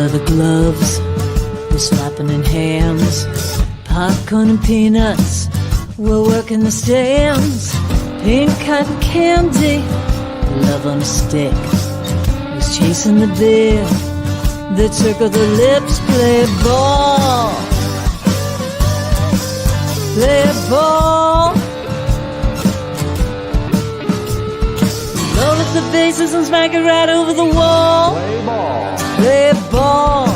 leather gloves, we're slapping in hands. Popcorn and peanuts, we're working the stands. Pink cotton candy, love on a stick. Was chasing the beer, the trick of the lips. Play ball, play ball. Load up the bases and smack it right over the wall. Play ball. Play ball.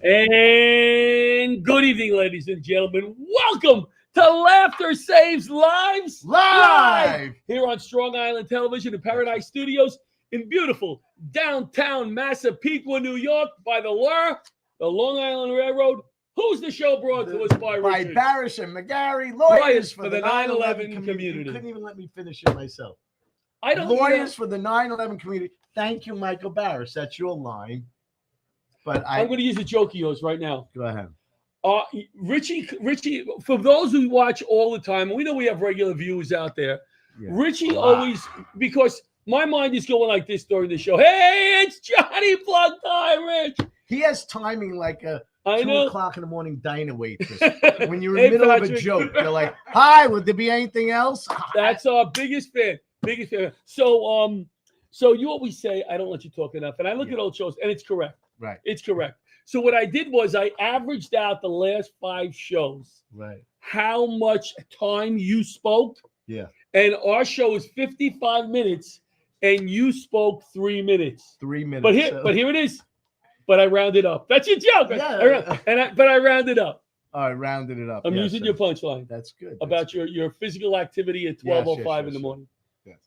And good evening, ladies and gentlemen. Welcome to Laughter Saves Lives Live! Here on Strong Island Television in Paradise Studios in beautiful downtown Massapequa, New York, by the Long Island Railroad. Who's the show brought to us by Richard? Barasch and McGarry, lawyers for the 9/11 9/11 community. You couldn't even let me finish it myself. Lawyers for the 9/11 community. Thank you, Michael Barasch. That's your line. But I'm going to use a joke of yours right now. Go ahead. Richie, for those who watch all the time, we know we have regular viewers out there. Yeah. Richie always, because my mind is going like this during the show. Hey, it's Johnny Plug Time, Rich. He has timing like a 2 o'clock in the morning diner waitress. When you're in the middle of a joke, they're like, "Hi, would there be anything else?" That's our biggest fan. So you always say, "I don't let you talk enough," and I look at old shows, and it's correct. Right. It's correct. So what I did was I averaged out the last 5 shows. Right. How much time you spoke. Yeah. And our show is 55 minutes, and you spoke 3 minutes. 3 minutes. But here it is. But I rounded up. That's your joke. Yeah. But I rounded up. I rounded it up. I'm using your punchline. That's good. About your physical activity at 12:05 in the morning. Yes.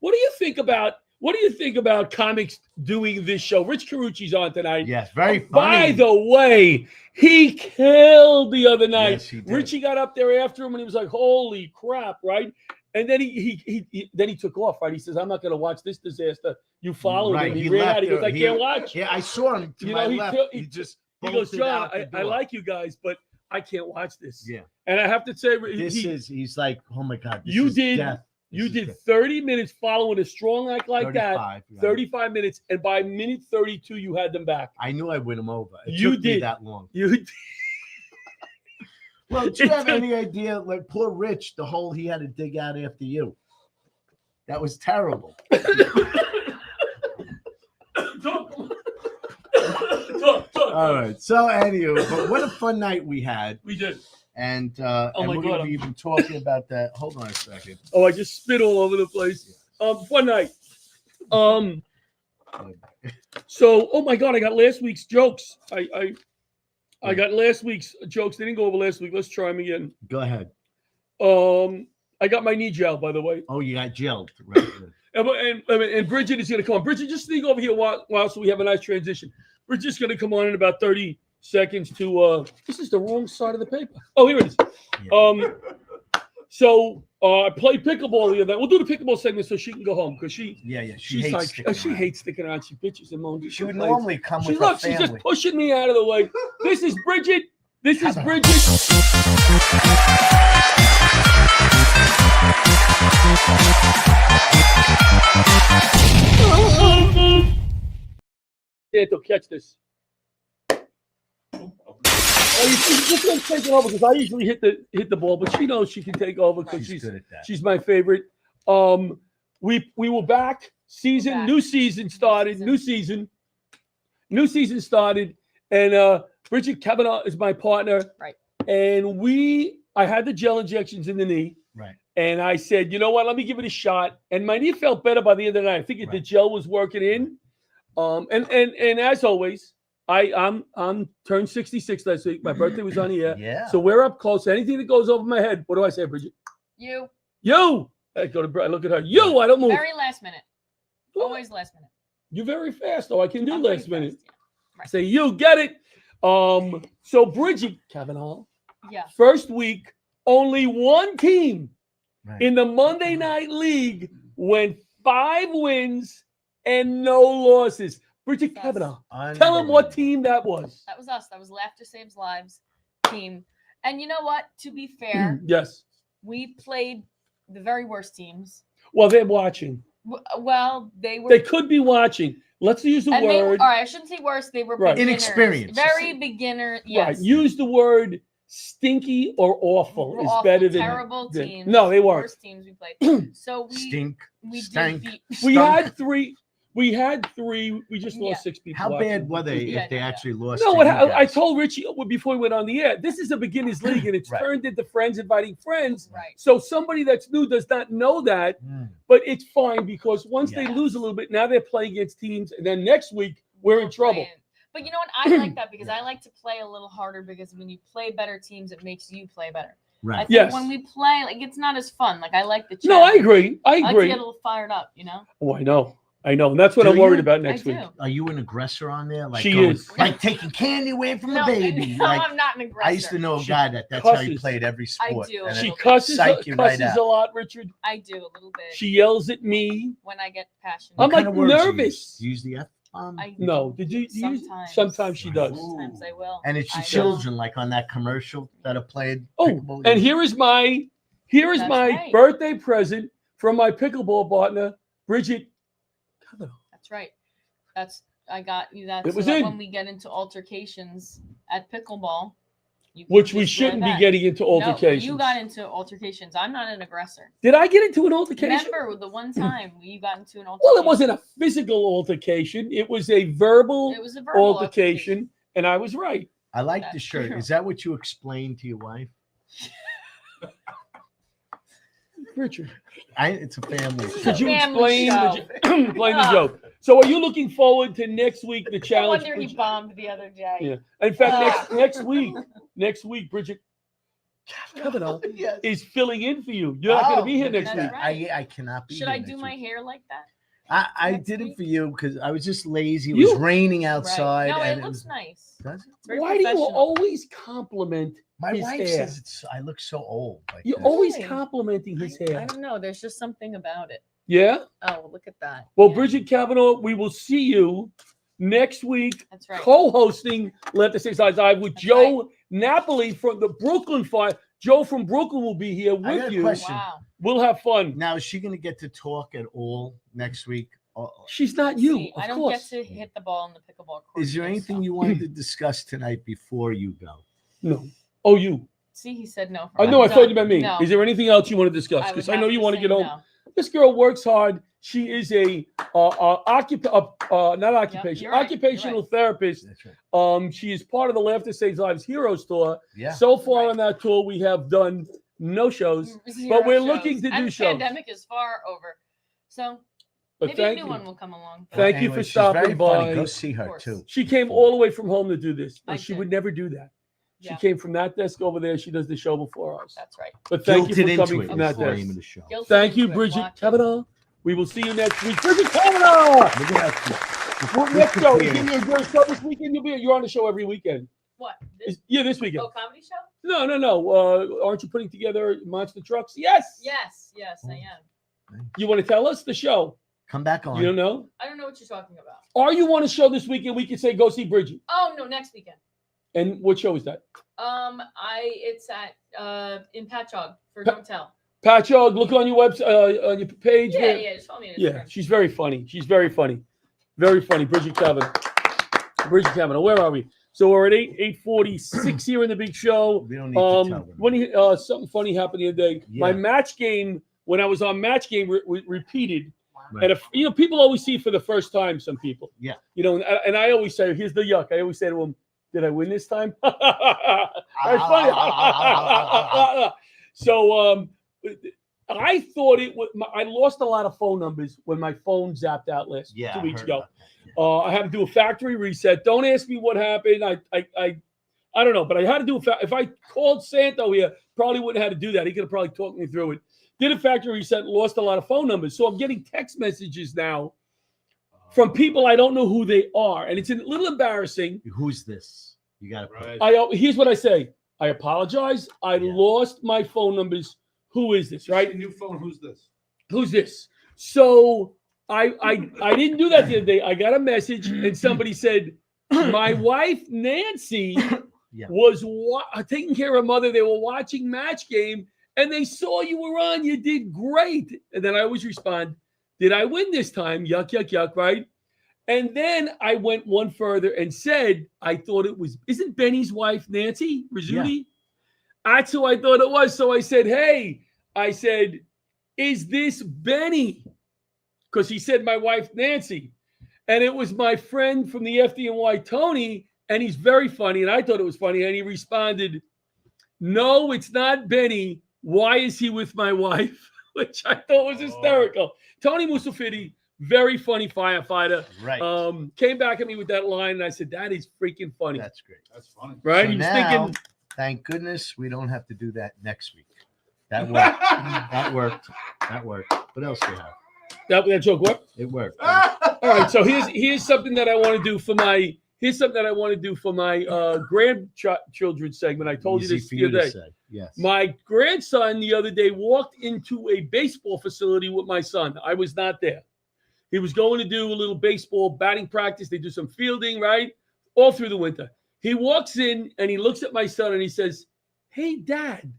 What do you think about comics doing this show? Rich Carucci's on tonight. Yes, very funny. By the way, he killed the other night. Yes, he did. Richie got up there after him and he was like, "Holy crap!" Right? And then he took off. Right? He says, "I'm not going to watch this disaster." You followed him. He ran out. He goes, "I can't watch." Yeah, I saw him to my left. He goes, "John, I like you guys, but I can't watch this." Yeah. And I have to say, he's like, "Oh my God, you did 30 minutes following a strong act like that. 35 minutes, and by minute 32, you had them back. I knew I'd win them over. It You took me did. that long. You did. Well, do you have any idea? Like poor Rich, the hole he had to dig out after you. That was terrible. All right. So, anyway, but what a fun night we had. We did. And my we're God. going to be even talking about that. Hold on a second. Oh, I just spit all over the place. Fun night. So, oh my God, I got last week's jokes. I got last week's jokes. They didn't go over last week. Let's try them again. Go ahead. I got my knee gel, by the way. Oh, you got gelled. Right. And Bridget is going to come on. Bridget, just sneak over here while so we have a nice transition. Bridget's going to come on in about 30 seconds to this is the wrong side of the paper. Oh, here it is. Yeah. So I played pickleball the other night. We'll do the pickleball segment so she can go home because she hates sticking around. She bitches and moans. She would normally come with her family. She's just pushing me out of the way. This is Bridget. To catch this. You just gonna take it over because I usually hit the ball, but she knows she can take over because she's my favorite. We were back. New season started, and Bridget Kavanaugh is my partner. Right. And I had the gel injections in the knee. Right. And I said, you know what? Let me give it a shot. And my knee felt better by the end of the night. I think the gel was working in. And as always, I'm turned 66 last week. My birthday was on the air. Yeah. So we're up close. Anything that goes over my head, what do I say, Bridget? You. I look at her. I don't move. Very last minute. Always last minute. You're very fast, though. I can do last minute. Fast, yeah. Right. Say you get it. So Bridget Kavanaugh. Yeah. First week, only one team in the Monday Night League went 5 wins and no losses. Bridget Kavanaugh. Tell them what team that was. That was us. That was Laughter Saves Lives team. And you know what? To be fair, yes, we played the very worst teams. Well, they're watching. Well, they were. They could be watching. Let's use the and word. All right, I shouldn't say worse. They were Right. beginners. Inexperienced. Very beginner. Yes. Right. Use the word stinky or awful is Awful, better than terrible teams. No, they weren't. Worst teams we played. So we stank. did beat. We had three. We just Yeah. lost 6 people. How watching. bad were they Yeah, if they yeah. actually lost? No, to what you I guys? told Richie before we went on the air. This is a beginners league, and it's Right. turned into friends inviting friends. Right. So somebody that's new does not know that, but it's fine because once they Yes. lose a little bit, now they're playing against teams, and then next week we're in trouble. playing. But you know what? I like that because I like to play a little harder because when you play better teams, it makes you play better. I Right. think Yes. when we play, like it's not as fun. Like I like the challenge. No, I agree. I I like to agree. get a little fired up, you know. Oh, I know, and that's what Do I'm worried you? about next I week. do. Are you an aggressor on there? Like She going- is. like taking candy away from No, the baby. no, Like I'm not an aggressor. I used to know a She guy that's how he cusses. played every sport. do. and She it- cusses psych you right a out. lot, Richard. I do a little bit She yells at me. when I get passionate. I'm What kind like of words do you nervous. use? Do you use the F bomb? I No, did you? Sometimes. Sometimes she does. Sometimes I will. And it's I your will. children, like on that commercial that have played. Oh, pickleball. and here is my That's right. birthday present from my pickleball partner, Bridget. That's right. I got you that. It So was that in. when we get into altercations at pickleball, you can Which we just enjoy shouldn't be that. getting into altercations. No, you got into altercations. I'm not an aggressor. Did I get into an altercation? Remember the one time you got into an altercation? Well, it wasn't a physical altercation. It was a verbal It was a verbal altercation, and I was right. I like the That's shirt. true. Is that what you explained to your wife? Richard, It's a family. could you Family explain show. explain the joke? So, are you looking forward to next week? The No challenge. wonder he bombed the other day. Yeah. In fact, next week, Bridget Kavanaugh Yes. is filling in for you. You're not going to be here next that's week. right. I cannot be. Should here I do next my week. hair like that? I next did it week? for you because I was just lazy. It You- was raining outside. Right. No, and it looks was, nice. does it? It's very Why do you professional. always compliment My his wife hair? says I look so old. Like You're this. always Really? complimenting his I hair. don't know. There's just something about it. Yeah? Oh, look at that. Well, Yeah, Bridget Kavanaugh, we will see you next week That's right. co-hosting Let the Six Sides Live with That's Joe Napoli from the Brooklyn Fire. Joe from Brooklyn will be here I got with a you. question. Wow. We'll have fun. Now is she going to get to talk at all next week? She's not you, See, of I don't course. get to hit the ball in the pickleball court. Is there anything you wanted to discuss tonight before you go? No. Oh, you. See, he said no. I know. I I'm thought you done. meant me. No. Is there anything else you want to discuss? I Because would I know have you want to say get home. no. This girl works hard. She is a not occupation, you're right, occupational therapist. That's right. She is part of the Laughter Saves Lives Heroes Tour. Yeah. So far Right. on that tour, we have done no shows, Zero but we're shows. looking to do and the shows. pandemic is far over. So But maybe a thank new you. one will come along. Thank you for she's stopping very funny. by. Go see her course. too. She came all the way from home to do this. I She did. would never do that. She Yeah. came from that desk over there. She does the show before us. That's right. But thank Guilted you for into coming it from was that the desk. name of the show. Guilty Thank you, into it. Bridget Watch it. Kavanaugh. We will see you next week. Bridget Kavanaugh! Look at that. Well, next show. You're a show this weekend. You're on the show every weekend. What? This This weekend. comedy show? No. Aren't you putting together monster trucks? Yes. Yes, I am. You want to tell us the show? Come back on. You don't know? I don't know what you're talking about. Are you on a show this weekend? We can say go see Bridget. Oh no, next weekend. And what show is that? It's at in Patchogue for Don't Tell. Patchogue. Look on your website, on your page. Yeah, just follow me on Yeah, Instagram. she's very funny. Very funny. Bridget Kavanaugh. Where are we? So we're at 8:46 here in the big show. We don't need to tell them. When something funny happened the other day. My Yeah. match game, when I was on match game, repeated. Right. And if people always see for the first time, some people. Yeah. And I always say, here's the yuck. I always say to them, did I win this time? That's funny. So I thought it was. I lost a lot of phone numbers when my phone zapped out 2 weeks ago. I had to do a factory reset. Don't ask me what happened. I don't know, but I had to do if I called Santo here, probably wouldn't have had to do that. He could have probably talked me through it. Did a factory reset, lost a lot of phone numbers. So I'm getting text messages now from people I don't know who they are. And it's a little embarrassing. Who's this? You got to Here's what I say. I apologize. I lost my phone numbers. Who is this, right? New phone. Who's this? Who's this? So I didn't do that the other day. I got a message and somebody said, my wife, Nancy, was taking care of her mother. They were watching Match Game and they saw you were on. You did great. And then I always respond, Did I win this time? Yuck, yuck, yuck, right? And then I went one further and said, I thought it was, isn't Benny's wife Nancy Rizzuti? Yeah. That's who I thought it was. So I said, hey, is this Benny? Because he said my wife Nancy. And it was my friend from the FDNY, Tony, and he's very funny. And I thought it was funny. And he responded, no, it's not Benny. Why is he with my wife? Which I thought was hysterical. Tony Musafiti, very funny firefighter. Right. Came back at me with that line, and I said, that is freaking funny. That's great. That's funny. Right? So He was now, thinking, thank goodness we don't have to do that next week. That worked. That worked. That worked. What else do you have? That joke worked? It worked. All right, so here's something that I want to do for my grandchildren segment. I told Easy you this for the you other to day. say. Yes. My grandson the other day walked into a baseball facility with my son. I was not there. He was going to do a little baseball batting practice. They do some fielding, right? All through the winter. He walks in and he looks at my son and he says, hey, Dad,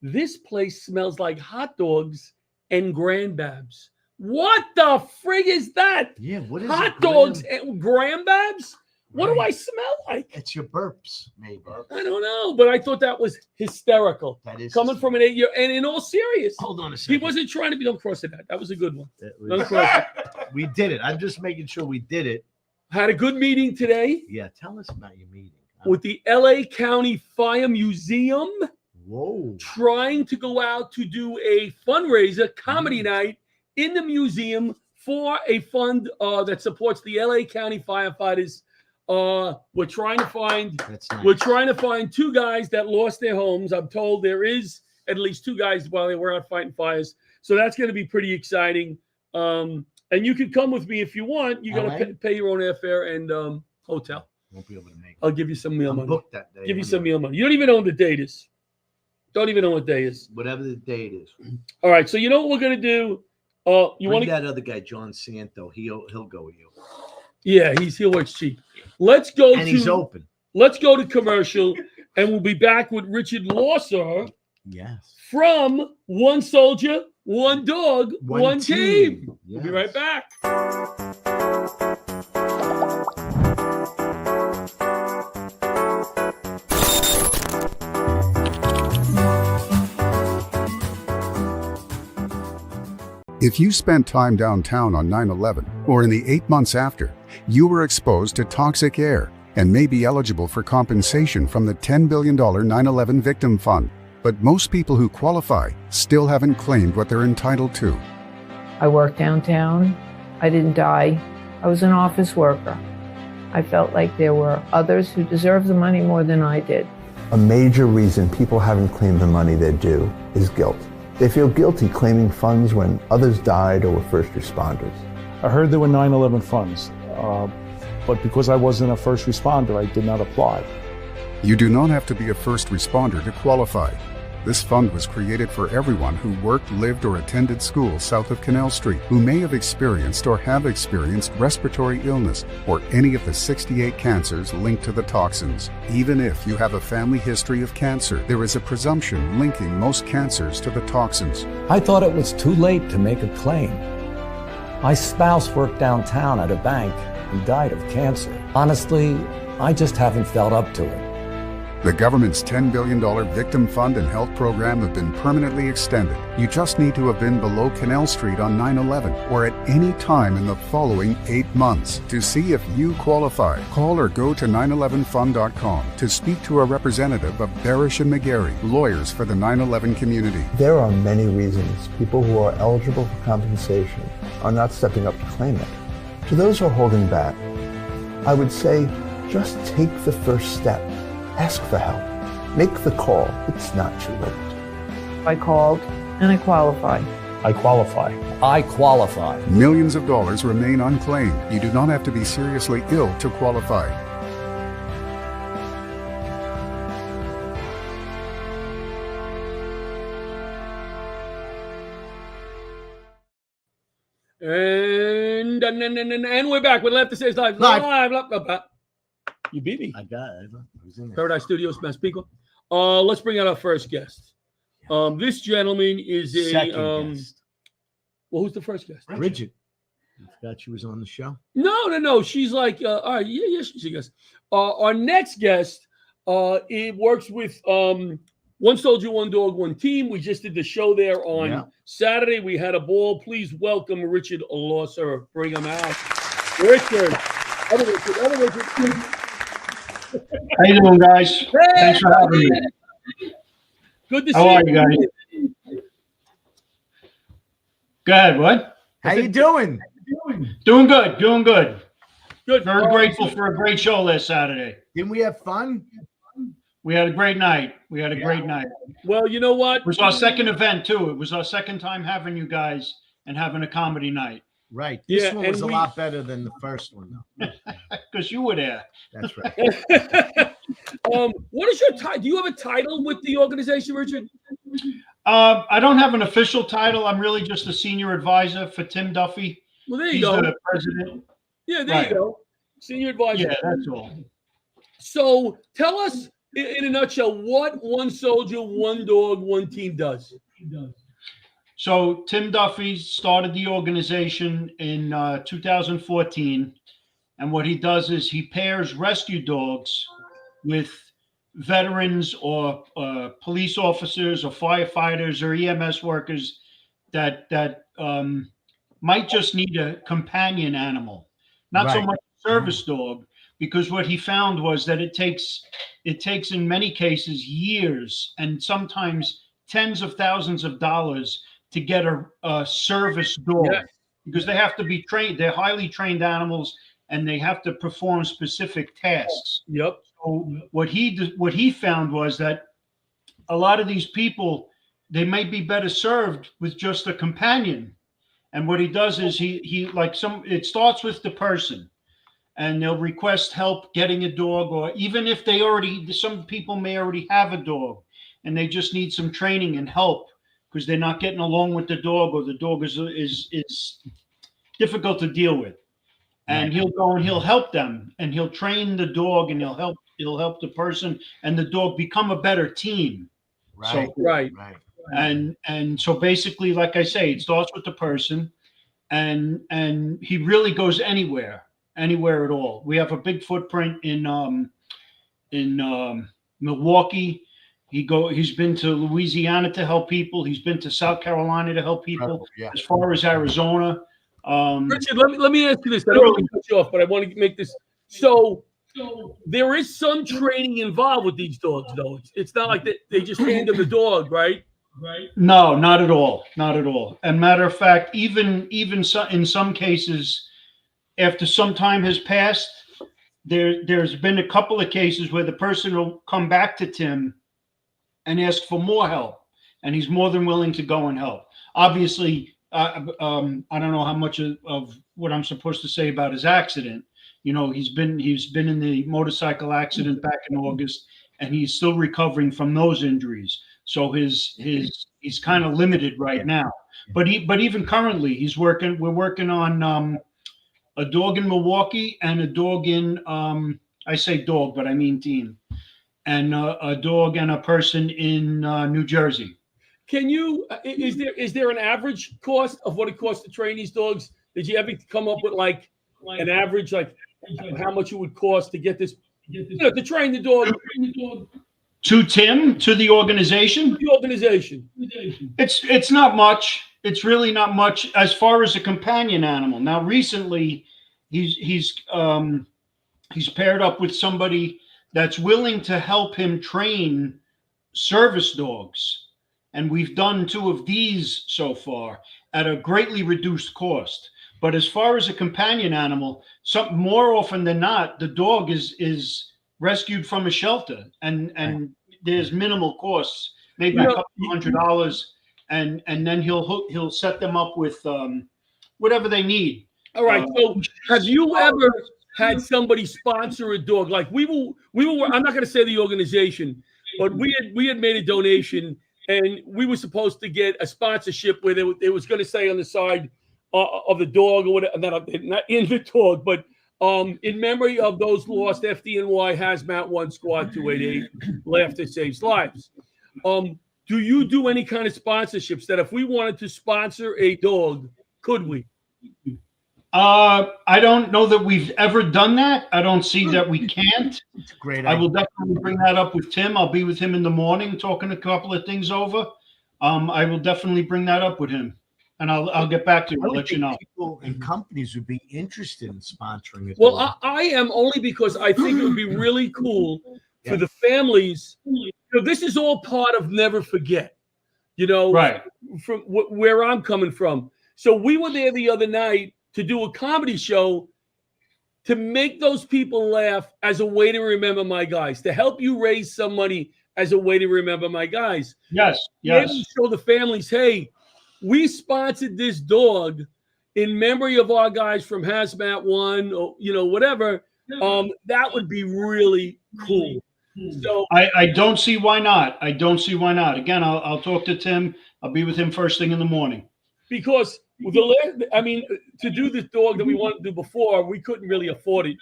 this place smells like hot dogs and grandbabs. What the frig is that? Yeah, what is hot dogs and grandbabs? What do I smell like? It's your burps, maybe. I don't know, but I thought that was hysterical. That is coming from an 8-year, and in all seriousness, hold on a second. He wasn't trying to be. Don't cross it. That was a good one. Don't cross it. We did it. I'm just making sure we did it. Had a good meeting today. Yeah, tell us about your meeting. With the LA County Fire Museum. Whoa. Trying to go out to do a fundraiser, comedy night in the museum for a fund that supports the LA County firefighters. We're trying to find two guys that lost their homes. I'm told there is at least two guys while they were out fighting fires. So that's going to be pretty exciting. And you can come with me if you want. You got to pay your own airfare and hotel. Won't be able to make it. I'll give you some meal money. Booked that day. Give you some meal money. You don't even know what the date is. Don't even know what day is. Whatever the date is. All right. So you know what we're going to do? You want that other guy, John Santo. He'll go with you. Yeah, he works cheap. Let's go and he's open. Let's go to commercial, and we'll be back with Richard Lawser. Yes. From One Soldier, One Dog, One Team. Yes. We'll be right back. If you spent time downtown on 9/11 or in the 8 months after, you were exposed to toxic air and may be eligible for compensation from the $10 billion 9/11 Victim Fund. But most people who qualify still haven't claimed what they're entitled to. I worked downtown. I didn't die. I was an office worker. I felt like there were others who deserved the money more than I did. A major reason people haven't claimed the money they're due is guilt. They feel guilty claiming funds when others died or were first responders. I heard there were 9/11 funds, but because I wasn't a first responder, I did not apply. You do not have to be a first responder to qualify. This fund was created for everyone who worked, lived, or attended school south of Canal Street, who may have experienced or have experienced respiratory illness or any of the 68 cancers linked to the toxins. Even if you have a family history of cancer, there is a presumption linking most cancers to the toxins. I thought it was too late to make a claim. My spouse worked downtown at a bank and died of cancer. Honestly, I just haven't felt up to it. The government's $10 billion Victim Fund and Health Program have been permanently extended. You just need to have been below Canal Street on 9/11 or at any time in the following 8 months. To see if you qualify, call or go to 911fund.com to speak to a representative of Barasch and McGarry, lawyers for the 9/11 community. There are many reasons people who are eligible for compensation are not stepping up to claim it. To those who are holding back, I would say just take the first step. Ask for help. Make the call. It's not too late. I called and I qualified. I qualify. I qualify. Millions of dollars remain unclaimed. You do not have to be seriously ill to qualify. And we're back. What left to say is live. You beat me. I got it. I was in there. Paradise Studios, Massapequa. Let's bring out our first guest. This gentleman is a second guest. Well, who's the first guest? Bridget. I forgot she was on the show. No. She's like, all right, yeah, she's a guest. Our next guest, it works with One Soldier, One Dog, One Team. We just did the show there on Saturday. We had a ball. Please welcome Richard Losser. Bring him out. Richard. Other Richard. How you doing, guys? Hey, thanks for having me. Good to see you. How are you guys? Go ahead, what? How you doing? Doing good. Good. Very grateful for a great show last Saturday. Didn't we have fun? We had a great night. Great night. Well, you know what? It was our second event, too. It was our second time having you guys and having a comedy night. Right. This one was a lot better than the first one, though. Because you were there. That's right. What is your title? Do you have a title with the organization, Richard? I don't have an official title. I'm really just a senior advisor for Tim Duffy. Well, there you He's go. the president. Yeah, there you go. Senior advisor. Yeah, that's all. So tell us in a nutshell what One Soldier, One Dog, One Team does. So Tim Duffy started the organization in 2014. And what he does is he pairs rescue dogs with veterans or police officers or firefighters or EMS workers that might just need a companion animal, not so much a service dog, because what he found was that it takes in many cases years and sometimes tens of thousands of dollars to get a service dog because they have to be trained. They're highly trained animals and they have to perform specific tasks. Yep. So what he found was that a lot of these people, they might be better served with just a companion. And what he does is it starts with the person and they'll request help getting a dog, or even if some people may already have a dog and they just need some training and help because they're not getting along with the dog or the dog is difficult to deal with. And he'll go and he'll help them and he'll train the dog and he'll help the person and the dog become a better team. Right. So, right. And so basically, like I say, it starts with the person and he really goes anywhere at all. We have a big footprint in Milwaukee. He's been to Louisiana to help people. He's been to South Carolina to help people. As far as Arizona. Richard, let me ask you this. I don't want to cut you off, but I want to make this. So there is some training involved with these dogs, though. It's not like they just hand them the dog, right? No, not at all. Not at all. And matter of fact, even in some cases, after some time has passed, there's been a couple of cases where the person will come back to Tim and ask for more help, and he's more than willing to go and help. Obviously, I don't know how much of what I'm supposed to say about his accident. You know, he's been in the motorcycle accident back in August, and he's still recovering from those injuries. So he's kind of limited right now. But even currently, we're working on a dog in Milwaukee and a dog in I say dog, but I mean team, and a dog and a person in New Jersey. Can you? Is there an average cost of what it costs to train these dogs? Did you ever come up with like an average, like how much it would cost to get this, to train the dog? To Tim, to the organization. The organization. It's not much. It's really not much as far as a companion animal. Now, recently, he's paired up with somebody that's willing to help him train service dogs. And we've done 2 of these so far at a greatly reduced cost. But as far as a companion animal, more often than not, the dog is rescued from a shelter, and there's minimal costs, maybe a couple $100, and then he'll set them up with whatever they need. All right. So have you ever had somebody sponsor a dog? Like we were I'm not going to say the organization, but we had made a donation. And we were supposed to get a sponsorship where it was going to say on the side of the dog or whatever, not in the dog, but in memory of those lost FDNY Hazmat 1 Squad 288, Laughter Saves Lives. Do you do any kind of sponsorships that if we wanted to sponsor a dog, could we? I don't know that we've ever done that. I don't see that we can't. It's a great I idea. will definitely bring that up with Tim. I'll be with him in the morning talking a couple of things over. I will definitely bring that up with him, and I'll get back to you. I'll let you know. People and companies would be interested in sponsoring it. Well, I am only because I think it would be really cool for the families. You know, this is all part of Never Forget. You know, right? From where I'm coming from. So we were there the other night to do a comedy show to make those people laugh as a way to remember my guys, to help you raise some money as a way to remember my guys. Yes, Maybe show the families, hey, we sponsored this dog in memory of our guys from Hazmat One, or whatever. That would be really cool. So I don't see why not. I don't see why not. Again, I'll talk to Tim. I'll be with him first thing in the morning. Because to do this dog that we wanted to do before, we couldn't really afford it.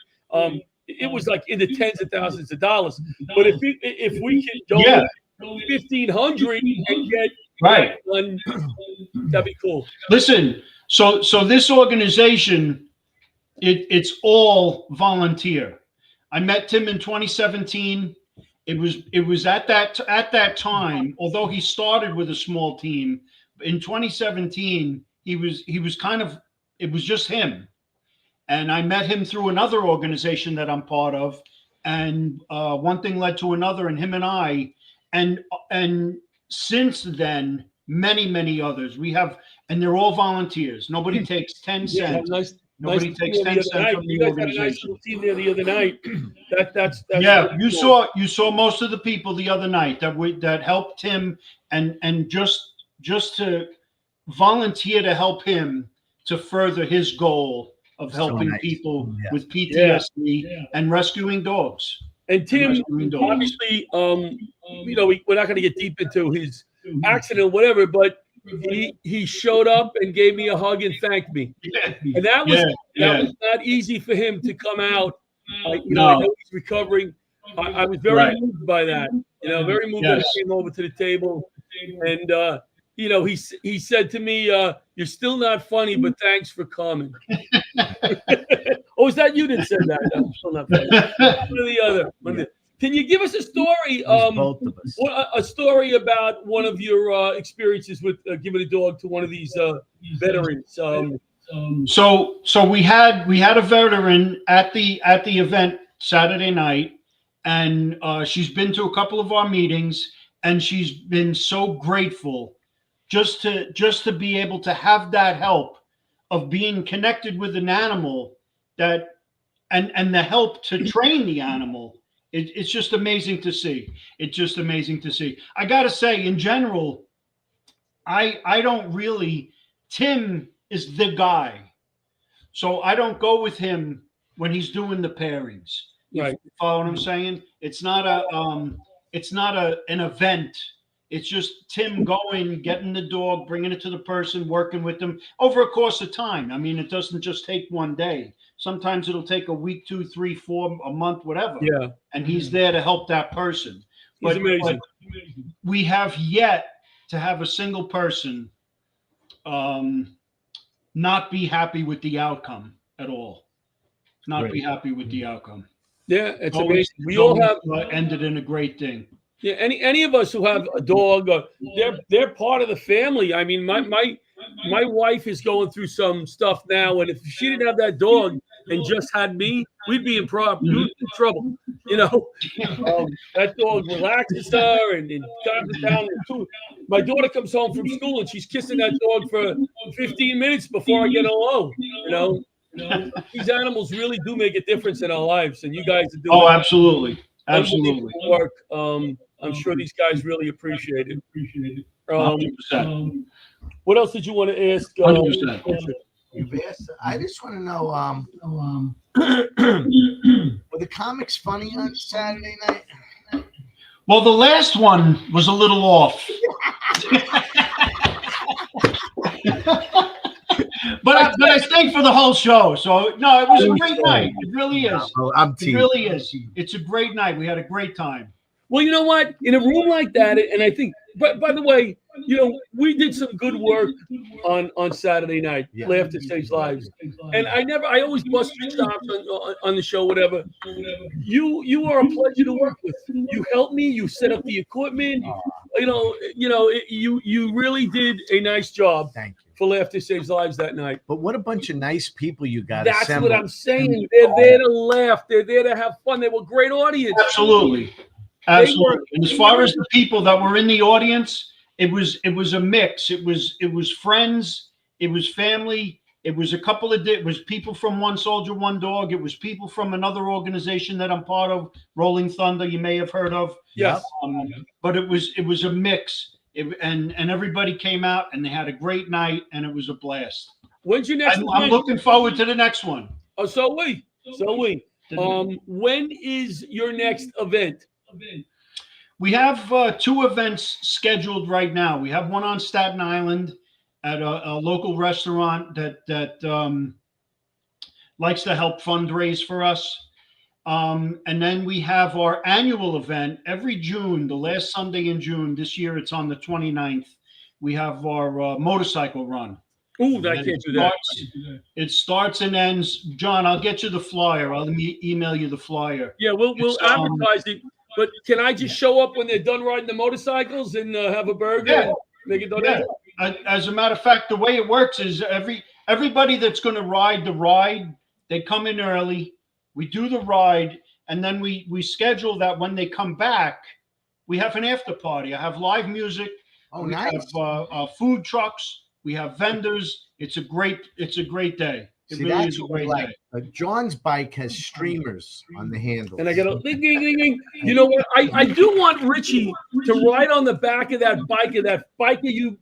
It was like in the tens of thousands of dollars. But if we could donate 1,500 and get right, that'd be cool. Listen, so this organization, it's all volunteer. I met Tim in 2017. It was at that time, although he started with a small team, in 2017, he was kind of, it was just him. And I met him through another organization that I'm part of. And one thing led to another, and him and I, and since then, many others. We have, and they're all volunteers. Nobody takes 10 cents. Nobody takes 10 cents from the organization. Had a nice little team there the other night. That's yeah. You saw most of the people the other night that helped him, and just to volunteer to help him to further his goal of helping people with PTSD and rescuing dogs. And Tim, obviously, we're not going to get deep into his accident or whatever, but he showed up and gave me a hug and thanked me. And that was not easy for him to come out. I know he's recovering. I was very moved by that. Very moved that he came over to the table. And he said to me, "You're still not funny, but thanks for coming." Oh, is that you that said that? No, I'm still not funny. One or the other. Can you give us a story? Both of us. A story about one of your experiences with giving a dog to one of these veterans. So we had a veteran at the event Saturday night, and she's been to a couple of our meetings, and she's been so grateful just to be able to have that help of being connected with an animal that and the help to train the animal. It's just amazing to see. It's just amazing to see. I got to say, in general, I don't really, Tim is the guy. So I don't go with him when he's doing the pairings. Right. You follow what I'm saying? It's not an event. It's just Tim going, getting the dog, bringing it to the person, working with them over a course of time. I mean, it doesn't just take one day. Sometimes it'll take a week, 2, 3, 4, a month, whatever. Yeah. And he's there to help that person. He's amazing. But we have yet to have a single person not be happy with the outcome at all. Not be happy with the outcome. Yeah, it's amazing. We all have ended in a great thing. Yeah, any of us who have a dog, they're part of the family. I mean, my wife is going through some stuff now, and if she didn't have that dog and just had me, we'd be in trouble. That dog relaxes her and calms her down. My daughter comes home from school and she's kissing that dog for 15 minutes before I get alone. These animals really do make a difference in our lives, and you guys are doing. Oh, absolutely. Work. I'm sure these guys really appreciate it. 100%. What else did you want to ask? 100%. You've asked. I just want to know. Were the comics funny on Saturday night? Well, the last one was a little off. But I stayed for the whole show. So, no, it was a great night. It really is. It really is. It's a great night. We had a great time. Well, you know what? In a room like that, and I think, but by the way, we did some good work on Saturday night. Laughter Saves Lives, and I always bust your chops on the show, whatever. You are a pleasure to work with. You helped me. You set up the equipment. You really did a nice job. Thank you. For Laughter Saves Lives that night. But what a bunch of nice people you got. That's assembled. what I'm saying. They're there to laugh. They're there to have fun. They were a great audience. Absolutely. And as far as the people that were in the audience, it was a mix. It was friends. It was family. It was it was people from One Soldier, One Dog. It was people from another organization that I'm part of, Rolling Thunder. You may have heard of. Yes. But it was a mix. And everybody came out and they had a great night and it was a blast. When's your next? I'm looking forward to the next one. Oh, so we. When is your next event? We have 2 events scheduled right now. We have one on Staten Island at a local restaurant that likes to help fundraise for us. And then we have our annual event every June, the last Sunday in June. This year it's on the 29th. We have our motorcycle run. Ooh, I can't do that. It starts and ends. John, I'll get you the flyer. I'll email you the flyer. Yeah, we'll advertise it. But can I just show up when they're done riding the motorcycles and have a burger? Yeah. And make it done? Yeah. As a matter of fact, the way it works is everybody that's going to ride the ride, they come in early. We do the ride, and then we schedule that when they come back, we have an after party. I have live music. Oh, we nice. have food trucks. We have vendors. It's a great day. It See, really that's is a what we great like. day. John's bike has streamers on the handle. And I got a ding, ding, ding, ding. You know what? I do want Richie to ride on the back of that biker you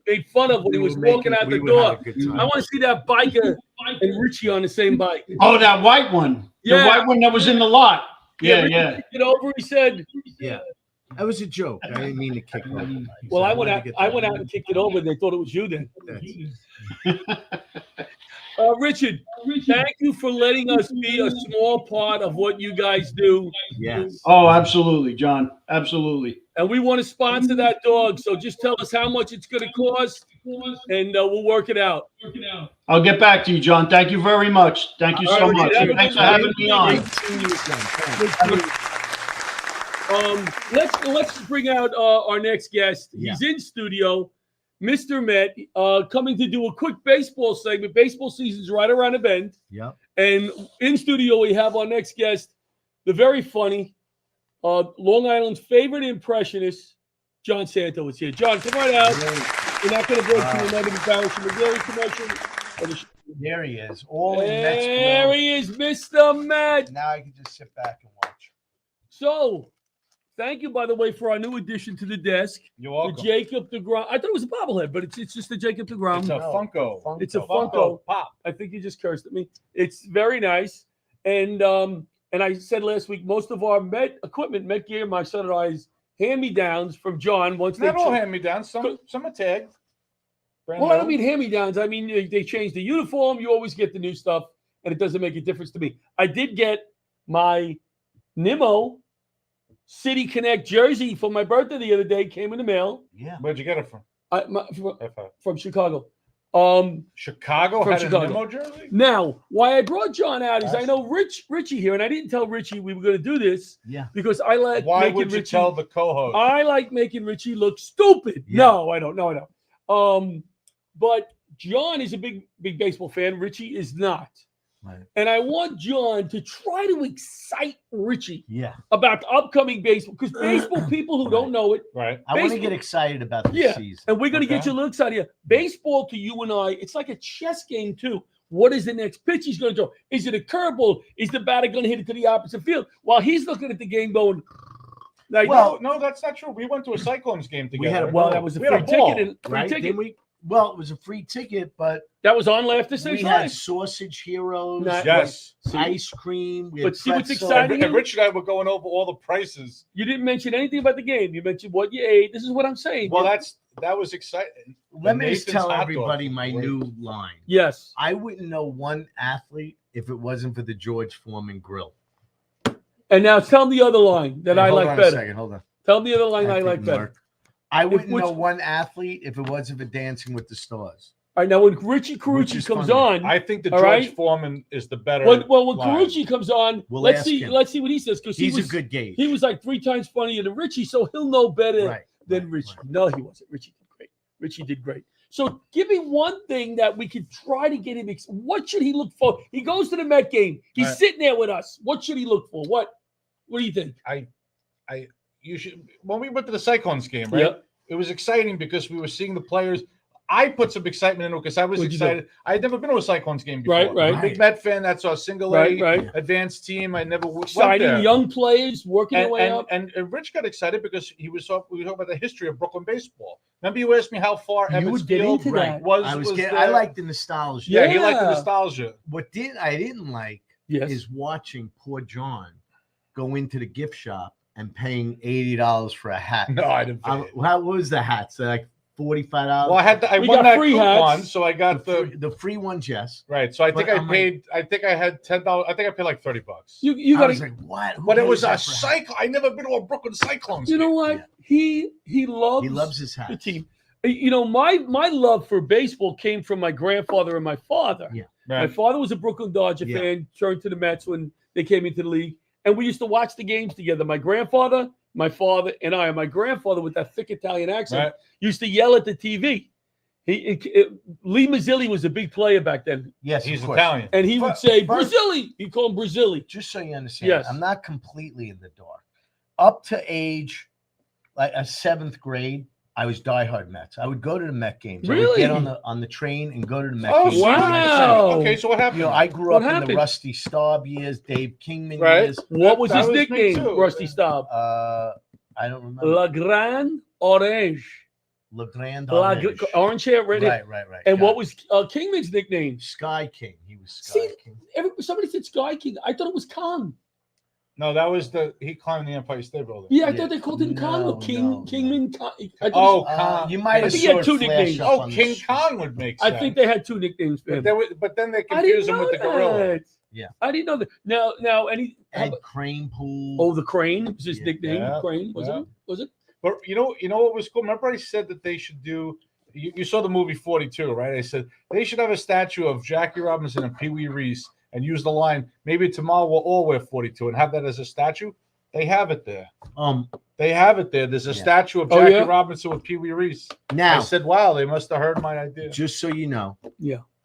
made fun of when he was walking out the door. I want to see that biker and Richie on the same bike. Oh, that white one. Yeah. The white one that was in the lot. Yeah. Richie took it over. He said, "Yeah, that was a joke. I didn't mean to kick it over." Well, I went out and kicked it over. And they thought it was you then. Richard, thank you for letting us be a small part of what you guys do. Yes. Oh, absolutely, John. Absolutely. And we want to sponsor that dog. So just tell us how much it's going to cost, and we'll work it out. I'll get back to you, John. Thank you very much. Thank you so much. Thanks for having me on. Let's bring out our next guest. He's in studio. Mr. Met, coming to do a quick baseball segment. Baseball season's right around the bend. Yep. And in studio, we have our next guest, the very funny, Long Island's favorite impressionist, John Santo is here. John, come right out. We're not going to break to another Barasch McGarry commercial. There he is. All in There he is, Mr. Met. Now I can just sit back and watch. So, thank you, by the way, for our new addition to the desk. You're welcome. The Jacob DeGrom. I thought it was a bobblehead, but it's just the Jacob DeGrom. It's a Funko. It's a Funko Pop. I think you just cursed at me. It's very nice. And I said last week, most of our Met equipment, Met gear, my son and I's hand-me-downs from John. Not all hand-me-downs. Some are tagged. Well, I don't mean hand-me-downs. I mean, they changed the uniform. You always get the new stuff, and it doesn't make a difference to me. I did get my Nimmo City Connect jersey for my birthday the other day. Came in the mail. Yeah. Where'd you get it from? From Chicago. Chicago from had Chicago. a Nimmo jersey? Now, why I brought John out is I know Richie here, and I didn't tell Richie we were going to do this. Yeah. Because I like Why making would you Richie, tell the co-host? I like making Richie look stupid. Yeah. No, I don't. No, I don't. But John is a big baseball fan. Richie is not. Right. And I want John to try to excite Richie Yeah. about the upcoming baseball. Because baseball people who don't know it. Right. I want to get excited about this Yeah. season. And we're going to get you a little excited here. Baseball to you and I, it's like a chess game too. What is the next pitch he's going to throw? Is it a curveball? Is the batter going to hit it to the opposite field? While he's looking at the game going, like, Well, no, that's not true. We went to a Cyclones game together. We had a well, that was a We had free a ball, ticket. And free Right? ticket. Didn't we? Well, it was a free ticket, but That was on Laughter we Saves had Lives. sausage heroes, Not- Yes. ice cream. We had But see what's pretzel. exciting? And Rich and I were going over all the prices. You didn't mention anything about the game. You mentioned what you ate. This is what I'm saying. Well, that was exciting. Let me just Nathan's tell hot dog everybody was my great. new line. Yes. I wouldn't know one athlete if it wasn't for the George Foreman grill. And now tell me the other line that I Hold like on better. a second. Hold on. Tell me the other line I That like didn't better. work. I wouldn't know one athlete if it wasn't for Dancing with the Stars. All right, now when Richie Carucci comes on, I think the all George right? Foreman is the better. When line. Carucci comes on, We'll let's ask see him. what he says, because He's a good gauge. He was like 3 times funnier than Richie, so he'll know better than Richie. Right. No, he wasn't. Richie did great. Richie did great. So give me one thing that we could try to get him. What should he look for? He goes to the Met game. He's sitting there with us. What should he look for? What do you think? You should. When we went to the Cyclones game, right? Yeah. It was exciting because we were seeing the players. I put some excitement into it because I was What'd you excited. I had never been to a Cyclones game before. Right. Big Met fan. That's our single A advanced team. I never went Signing there. young players, working their way up. And Rich got excited because we were talking about the history of Brooklyn baseball. Remember you asked me how far You Ebbets would get Field into that. was. I like the nostalgia. Yeah, he liked the nostalgia. What I didn't like is watching poor John go into the gift shop and paying $80 for a hat. No, I didn't. What was the hats? They're like $45. Well, I won that free coupon, so I got the free ones. Yes, right. So I think I paid. I think I had $10. I think I paid like $30. You got like, what? But it was a cycle. I never been to a Brooklyn Cyclones. You know what? Yeah. He loves his hat. The team. You know, my love for baseball came from my grandfather and my father. Yeah. My father was a Brooklyn Dodger fan, turned to the Mets when they came into the league. And we used to watch the games together. My grandfather, my father, and I. And my grandfather, with that thick Italian accent, used to yell at the TV. Lee Mazzilli was a big player back then. Yes, he's Italian. And he would say, Brazili. He'd call him Brazili. Just so you understand, I'm not completely in the dark. Up to age, like a 7th grade, I was diehard Mets. I would go to the Met games. I would get on the train and go to the Met games. Wow. Okay, so what happened? You know, I grew up in the Rusty Staub years, Dave Kingman years. What was his nickname, Rusty Staub? I don't remember. La Grande Orange. Le Grand Orange. Orange hair, red hair. Right. And what was Kingman's nickname? Sky King. He was Sky King. Somebody said Sky King. I thought it was Kong. No, that was he climbed the Empire State Building. Yeah, I thought they called him Kong or Kingman. Kong. You might have he had 2 nicknames. Oh, King Kong would make sense. I think they had 2 nicknames for him. But then they confused him with the gorilla. Yeah, I didn't know that. Now, Ed Crane Pool. Oh, the Crane was his nickname. Crane was it? Was it? But you know what was cool? Remember I said that they should do. You saw the movie 42, right? I said they should have a statue of Jackie Robinson and Pee Wee Reese and use the line, maybe tomorrow we'll all wear 42 and have that as a statue. They have it there. They have it there. There's a statue of Jackie Robinson with Pee Wee Reese. Now I said, wow, they must have heard my idea. Just so you know,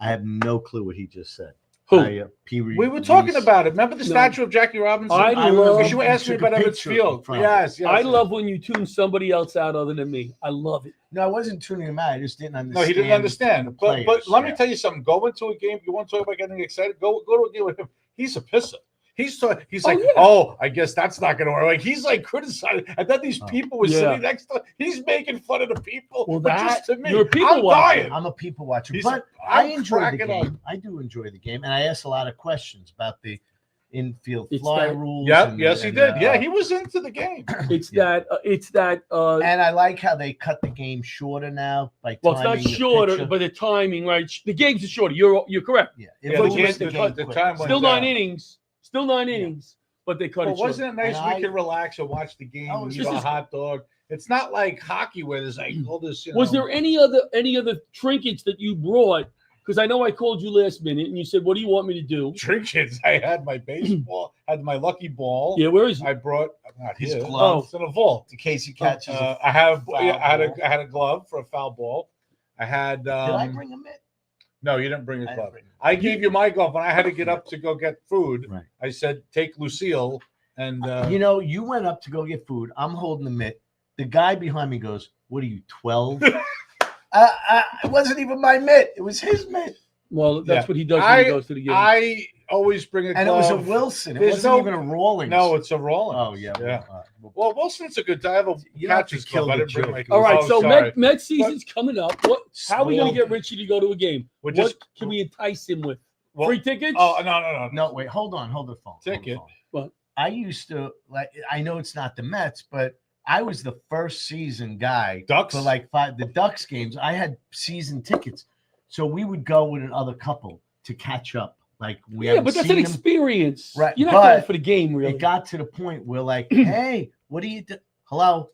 I have no clue what he just said. Who? Pee Wee We were talking about it. Remember the statue of Jackie Robinson? You asked me about Ebbets Field. Yes. I love when you tune somebody else out other than me. I love it. No, I wasn't tuning him out. I just didn't understand. No, he didn't understand. But let me tell you something. Go into a game. You want to talk about getting excited? Go to a game with him. He's a pisser. He's like, I guess that's not going to work. Like he's like criticizing. And then these people were sitting next to him. He's making fun of the people. Well, just to me, you're a people watcher. I'm a people watcher, but I enjoy the game. I do enjoy the game, and I asked a lot of questions about the infield fly rules. Yes, he did. Yeah, he was into the game. It's that. And I like how they cut the game shorter now. It's not shorter, but the timing, right? The games are shorter. You're correct. Yeah, the time still 9 innings. Still 9 innings, but they cut it short. Wasn't it nice we could relax and watch the game and eat a hot dog? It's not like hockey where there's like all this. Was there any other trinkets that you brought? Because I know I called you last minute and you said, "What do you want me to do?" Trinkets. I had my baseball, had my lucky ball. Yeah, where is it? I brought his glove. It's in a vault in case he catches. I had a glove for a foul ball. I had. Did I bring a mitt? No, you didn't bring a glove. I gave you my glove when I had to get up to go get food. Right. I said, take Lucille. And you went up to go get food. I'm holding the mitt. The guy behind me goes, "What are you, 12?" It wasn't even my mitt. It was his mitt. Well, that's what he does when he goes to the game. I always bring a glove. And it was a Wilson. It wasn't even a Rawlings. No, it's a Rawlings. Oh, yeah. Well, Wilson's a good guy. I have a catcher's club. I didn't bring my All right, so Met season's coming up. How are we going to get Richie to go to a game? What can we entice him with? Free tickets? Oh, no. No, wait, hold the phone. Ticket. What? I used to, I know it's not the Mets, but I was the first season guy Ducks? for the Ducks games. I had season tickets. So we would go with another couple to catch up. But that's an experience. Right. You're not going for the game, really. It got to the point where hey, what do you do? Hello?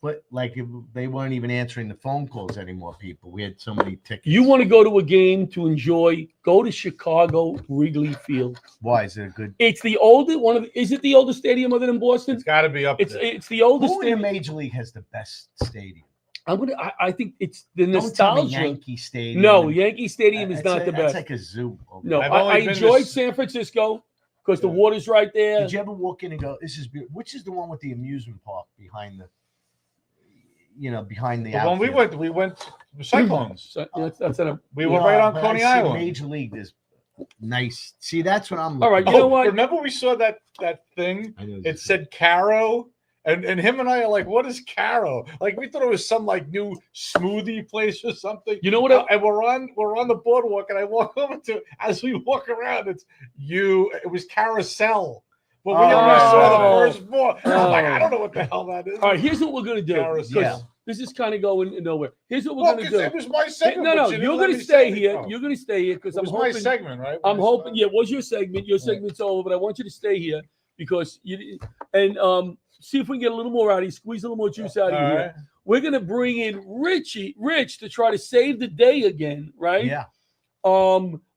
But like they weren't even answering the phone calls anymore. People, we had so many tickets. You want to go to a game to enjoy? Go to Chicago Wrigley Field. Why is it a good? It's the oldest one of. Is it the oldest stadium other than Boston? It's got to be up there. It's the oldest. Who in the stadium. Major League has the best stadium? I think it's the Don't tell me nostalgia. Yankee Stadium. No, Yankee Stadium is not the That's best. like a zoo. No, I've I only been enjoyed to- San Francisco because the water's right there. Did you ever walk in and go, "This is beautiful"? Which is the one with the amusement park behind the? Behind the. But when we went Cyclones. So, that's an, We were right on but Coney I see Island. Major League is nice. See, that's what I'm looking. All right, you for. know what? Remember we saw that thing? I know It said Caro, and him and I are like, "What is Caro?" Like we thought it was some like new smoothie place or something. You know what? And we're on the boardwalk, and I walk over to as we walk around. It was Carousel. But we only saw the first board. I'm like, I don't know what the hell that is. All right, here's what we're gonna do. Carousel. Because this is kind of going nowhere. Here's what we're Well, gonna 'cause do. it was my segment. No, but you didn't you're let gonna me stay say here. it. You're gonna stay here because It I'm was my hoping. segment, right? I'm hoping. Yeah, it was your segment. Your segment's over, but I want you to stay here because you and see if we can get a little more out of you. Squeeze a little more juice out of you All here. right. We're gonna bring in Rich to try to save the day again, right? Yeah.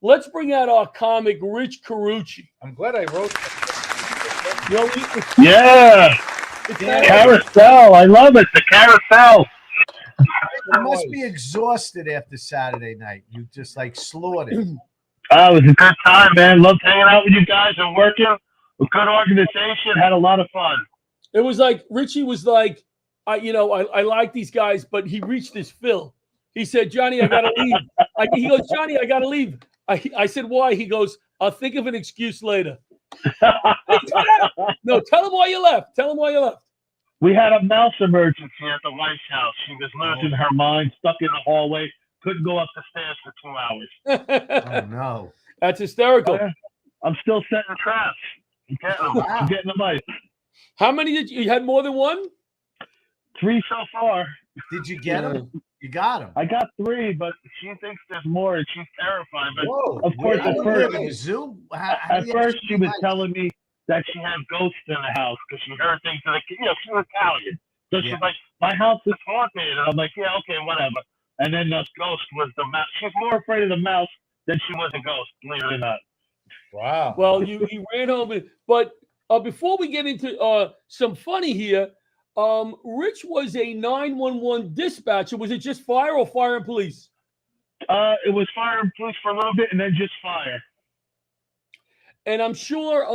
Let's bring out our comic, Rich Carucci. I'm glad I wrote. You know, Yeah, it's carousel. I love it. The carousel. You must be exhausted after Saturday night. You just like slaughtered. It was a good time, man. Loved hanging out with you guys and working. A good organization. Had a lot of fun. It was like Richie was like, I like these guys, but he reached his fill. He said, "Johnny, I gotta leave." He goes, "Johnny, I gotta leave." I said, "Why?" He goes, "I'll think of an excuse later." No, tell him why you left. Tell him why you left. We had a mouse emergency at the White House. She was losing her mind, stuck in the hallway, couldn't go up the stairs for 2 hours. Oh no, that's hysterical. I'm still setting traps. I'm getting the mice. How many did you had more than one? 3 so far. Did you get them? You got them. I got 3, but she thinks there's more, and she's terrified. But Whoa, of course, I at don't first, live in a zoo. at first she was telling me that she had ghosts in the house because she heard things like, she's Italian. So she's like, my house is haunted. And I'm like, yeah, okay, whatever. And then the ghost was the mouse. She's more afraid of the mouse than she was a ghost, believe it or not. Wow. Well, you ran home. But before we get into some funny here, Rich was a 911 dispatcher. Was it just fire or fire and police? It was fire and police for a little bit and then just fire. And I'm sure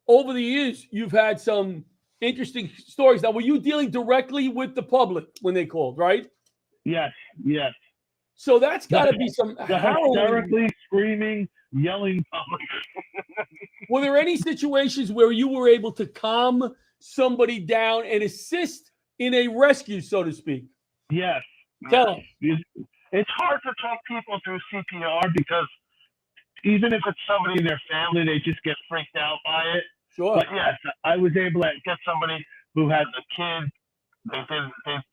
over the years you've had some interesting stories. Now, were you dealing directly with the public when they called, right? Yes, yes. So that's got to be some the harrowing. hysterically screaming, yelling public. Were there any situations where you were able to calm somebody down and assist in a rescue, so to speak? Yes. Tell them. It's hard to talk people through CPR because even if it's somebody in their family, they just get freaked out by it. Sure. But yes, I was able to get somebody who had a kid. They did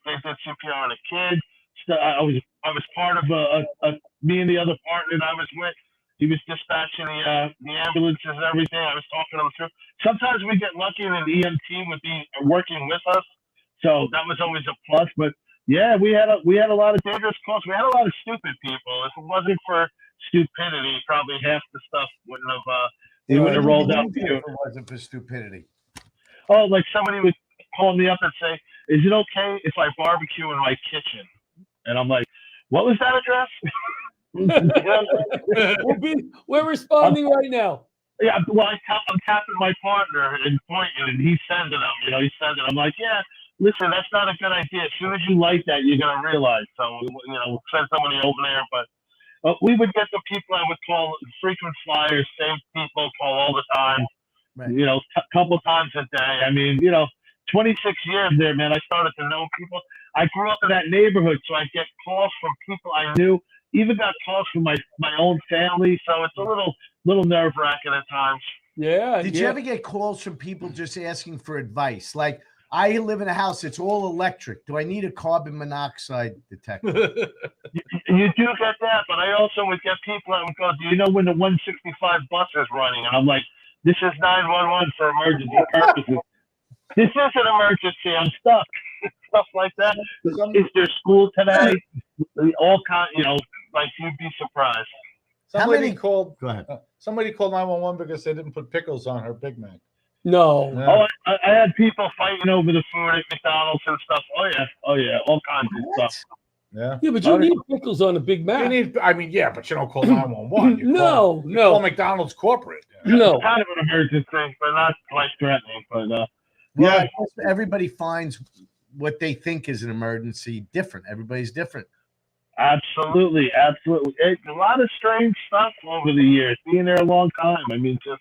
CPR on a kid. So I was part of me and the other partner that I was with. He was dispatching the ambulances and everything. I was talking them through. Sometimes we get lucky and an EMT would be working with us, so that was always a plus. But yeah, we had a lot of dangerous calls. We had a lot of stupid people. If it wasn't for stupidity, probably half the stuff wouldn't have rolled out to you. If it wasn't for stupidity. Oh, like somebody would call me up and say, "Is it okay if I barbecue in my kitchen?" And I'm like, "What was that address?" We're responding right now. Yeah, well, I'm tapping my partner and pointing, and he's sending them. He's sending. I'm like, yeah, listen, that's not a good idea. As soon as you light that, you're gonna realize. So, we'll send somebody over there. But we would get the people I would call frequent flyers, same people, call all the time. Right. A couple times a day. I mean, 26 years there, man. I started to know people. I grew up in that neighborhood, so I get calls from people I knew. Even got calls from my own family, so it's a little nerve-wracking at times. Yeah. Did you ever get calls from people just asking for advice? Like, I live in a house, it's all electric. Do I need a carbon monoxide detector? You do get that, but I also would get people that would go, "Do you know when the 165 bus is running?" And I'm like, "This is 911 for emergency purposes. This is an emergency. I'm stuck." stuff like that. Is there school today? All kind, like you'd be surprised. Somebody called. Go ahead. Somebody called 911 because they didn't put pickles on her Big Mac. No. Yeah. Oh, I had people fighting over the food at McDonald's and stuff. Oh yeah, all kinds of stuff. Yeah. Yeah, but you need pickles on a Big Mac. You need. I mean, yeah, but you don't call 911. You No. call McDonald's corporate. No. It's kind of an emergency, but not life-threatening. But Well, I guess everybody finds what they think is an emergency different. Everybody's different. absolutely. It's a lot of strange stuff over the years. Being there a long time. I mean, just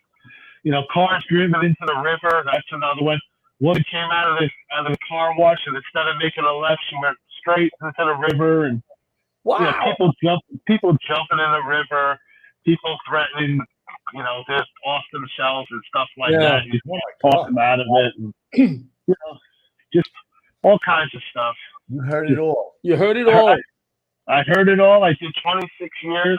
cars driven into the river. That's another one. Woman came out of the car wash, and instead of making a left, she went straight into the river. And people jumping in the river, people threatening, just off themselves and stuff like that. You talk them out of it, and, just all kinds of stuff. You heard it all. You heard it all. I heard it all. I did 26 years,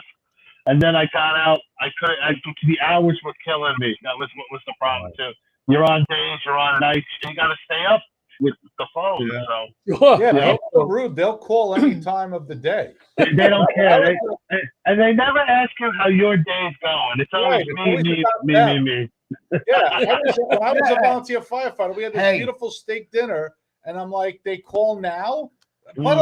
and then I got out. The hours were killing me. That was what was the problem too. You're on days, you're on nights, and you got to stay up with the phone. Yeah. So They're so rude. They'll call any time of the day. they don't care, and they never ask you how your day's going. It's always me. Yeah, when I was a volunteer firefighter, we had this beautiful steak dinner, and I'm like, they call now? Put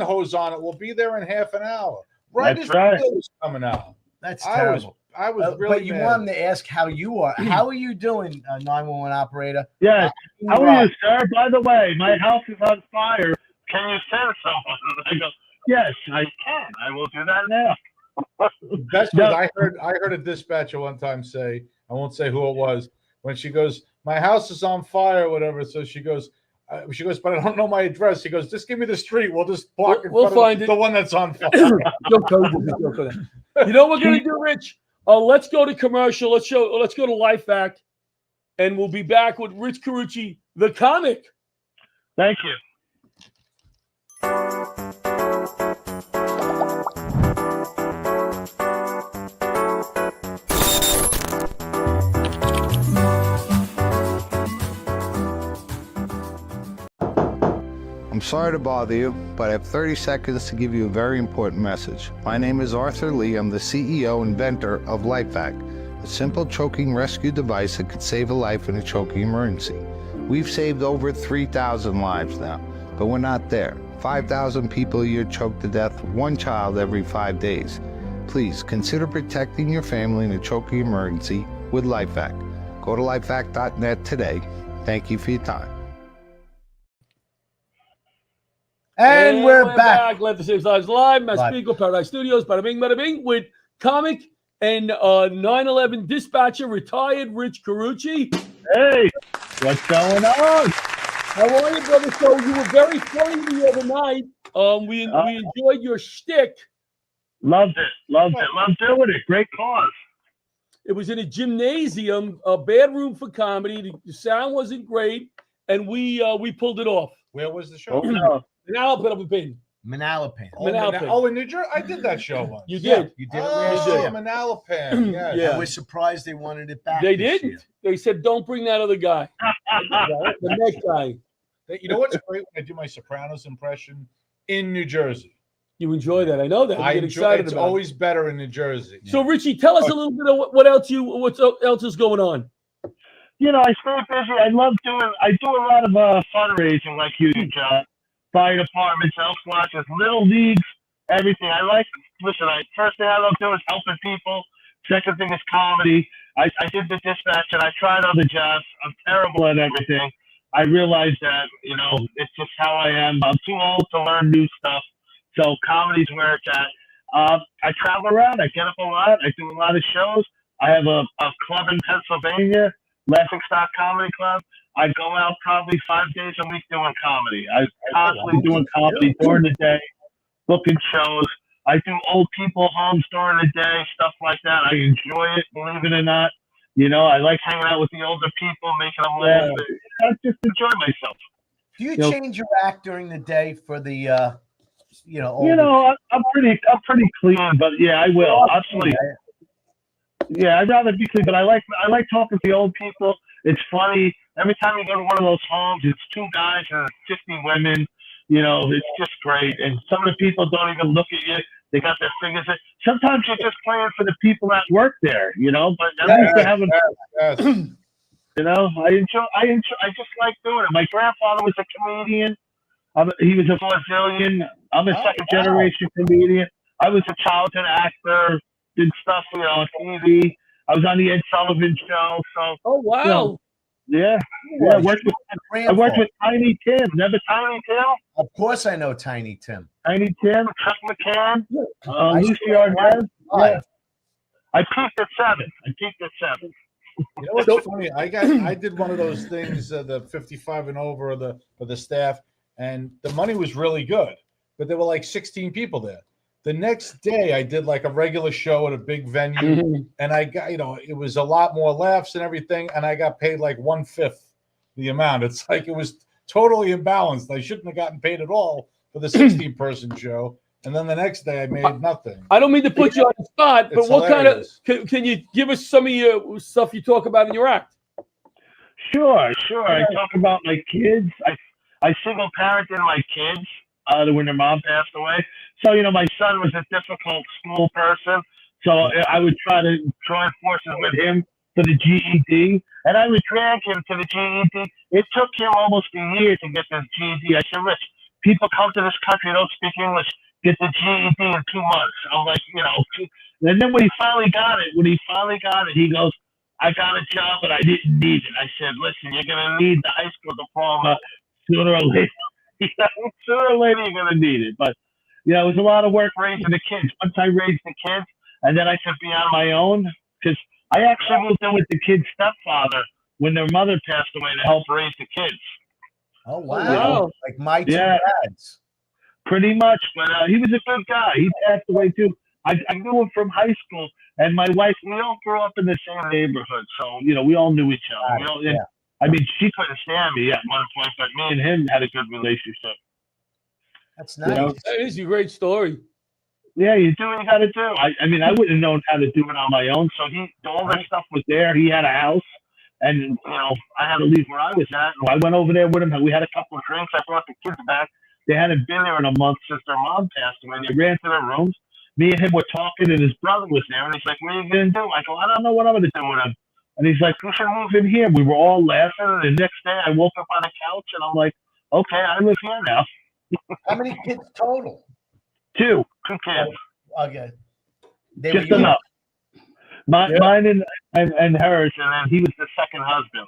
a hose on it. We'll be there in half an hour. Right as the bill is coming out. That's terrible. I was really But you mad. want them to ask how you are. How are you doing, 911 operator? Yes. How are you, sir? By the way, my house is on fire. Can you send someone? I go, yes, I can. I will do that now. Best was I heard a dispatcher one time say, I won't say who it was, when she goes, my house is on fire, or whatever. So she goes, but I don't know my address. He goes, just give me the street. We'll just park in front find of the one that's on fire. You know what we're gonna do, Rich? Let's go to commercial. Let's go to Life Hack, and we'll be back with Rich Carucci, the comic. Thank you. I'm sorry to bother you, but I have 30 seconds to give you a very important message. My name is Arthur Lee. I'm the CEO and inventor of LifeVac, a simple choking rescue device that could save a life in a choking emergency. We've saved over 3,000 lives now, but we're not there. 5,000 people a year choke to death, one child every 5 days. Please consider protecting your family in a choking emergency with LifeVac. Go to lifevac.net today. Thank you for your time. And we're back. Let the Save Lives Live, Massapequa, Paradise Studios, bada bing, with comic and 9/11 dispatcher, retired Rich Carucci. Hey, what's going on? How are you, brother? So you were very funny the other night. We enjoyed your shtick. Loved it. Loved doing it. Great cause. It was in a gymnasium, a bad room for comedy. The sound wasn't great, and we pulled it off. Where was the show? Manalapan. Oh, in New Jersey? I did that show once. You did. You did it last year. Manalapan. Yeah. I was surprised they wanted it back. They this didn't. year. They said, don't bring that other guy. The next guy. You know what's great when I do my Sopranos impression in New Jersey? You enjoy that. I know that. You get excited it's about it. always better in New Jersey. So, Richie, tell us a little bit of what else is going on. I stay busy. I do a lot of fundraising like you do, John. Fire departments, elf watches, little leagues, everything. First thing I love doing is helping people. Second thing is comedy. I did the dispatch and I tried other jobs. I'm terrible at everything. I realized that, it's just how I am. I'm too old to learn new stuff. So comedy's where it's at. I travel around. I get up a lot. I do a lot of shows. I have a club in Pennsylvania, Laughing Stock Comedy Club. I go out probably 5 days a week doing comedy. I'm constantly doing comedy during the day, booking shows. I do old people homes during the day, stuff like that. I enjoy it, believe it or not. I like hanging out with the older people, making them laugh. I just enjoy myself. Do you change your act during the day for the, I'm pretty clean, but yeah, I will. Absolutely. Yeah, I'd rather be clean, but I like talking to the old people. It's funny. Every time you go to one of those homes, it's 2 guys and 50 women. You know, it's just great. And some of the people don't even look at you. They got their fingers in. Sometimes you're just playing for the people that work there, you know. But at least they're having, you know, I just like doing it. My grandfather was a comedian. He was a Brazilian. I'm a second generation comedian. I was a childhood actor, did stuff, you know, on TV. I was on the Ed Sullivan Show. So, you know, yeah. I worked with Tiny Tim. Remember Tiny Tim? Of course, I know Tiny Tim. Tiny Tim, Chuck McCann, Lucy Arnaz. Yeah. I peaked at 7. You know what's funny? I did one of those things, the 55 and over, for the staff, and the money was really good, but there were like 16 people there. The next day, I did like a regular show at a big venue, and I got, you know, it was a lot more laughs and everything, and I got paid like 1/5 the amount. It's like it was totally imbalanced. I shouldn't have gotten paid at all for the 16-person show, and then the next day I made nothing. I don't mean to put you on the spot, but It's what hilarious. kind of can you give us some of your stuff you talk about in your act? Sure. I talk about my kids. I single parented my kids when their mom passed away. So, you know, my son was a difficult school person. So I would try to join forces with him for the GED. And I would drag him to the GED. It took him almost a year to get this GED. I said, Rich, people come to this country, don't speak English, get the GED in 2 months. I'm like, you know. And then when he finally got it, he goes, I got a job, but I didn't need it. I said, listen, you're going to need the high school diploma sooner or later. Sooner or later, you're going to need it. But, you know, it was a lot of work raising the kids. Once I raised the kids, and then I could be on my own, because I actually moved in with the kid's stepfather when their mother passed away to help raise the kids. Oh, wow. You know? Like my two dads. Pretty much. But he was a good guy. He passed away, too. I knew him from high school, and my wife, we all grew up in the same neighborhood. So, you know, we all knew each other. I mean, she couldn't stand me at one point, but me and him had a good relationship. That's nice. You know? That is a great story. Yeah, you do what you got to do. I mean, I wouldn't have known how to do it on my own. So all that stuff was there. He had a house, and you know, I had to leave where I was at. And I went over there with him, and we had a couple of drinks. I brought the kids back. They hadn't been there in a month since their mom passed away. They ran to their rooms. Me and him were talking, and his brother was there. And he's like, "What are you gonna do?" I go, "I don't know what I'm gonna do with him." And he's like, "You should move in here." We were all laughing. And the next day, I woke up on the couch, and I'm like, "Okay, I live here now." How many kids total? Two kids. Okay. They Just were young. enough. Mine and hers, and then he was the second husband.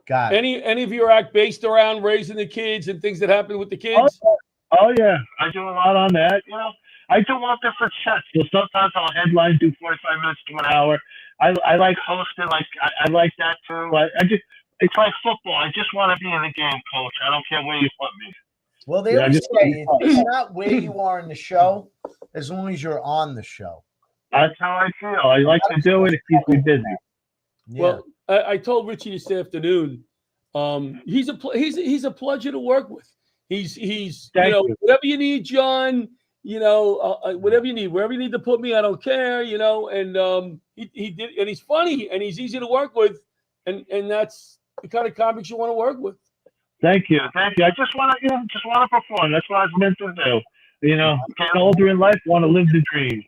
Got it. Any of your act based around raising the kids and things that happen with the kids? Oh yeah, I do a lot on that. You know, I do all different sets. So sometimes I'll headline, do 45 minutes to an hour. I like hosting. Like I like that too. It's like football. I just want to be in the game, coach. I don't care where you put me. Well, they always say it's not where you are in the show, as long as you're on the show. That's how I feel. I like to do it. It keeps me busy. Yeah. Well, I told Richie this afternoon. He's a pleasure to work with. He's you know, whatever you need, John. You know, whatever you need, wherever you need to put me, I don't care. You know, and he did, and he's funny and he's easy to work with, and that's the kind of comics you want to work with. Thank you. I just want to perform. That's what I was meant to do. You know, getting older in life, want to live the dream.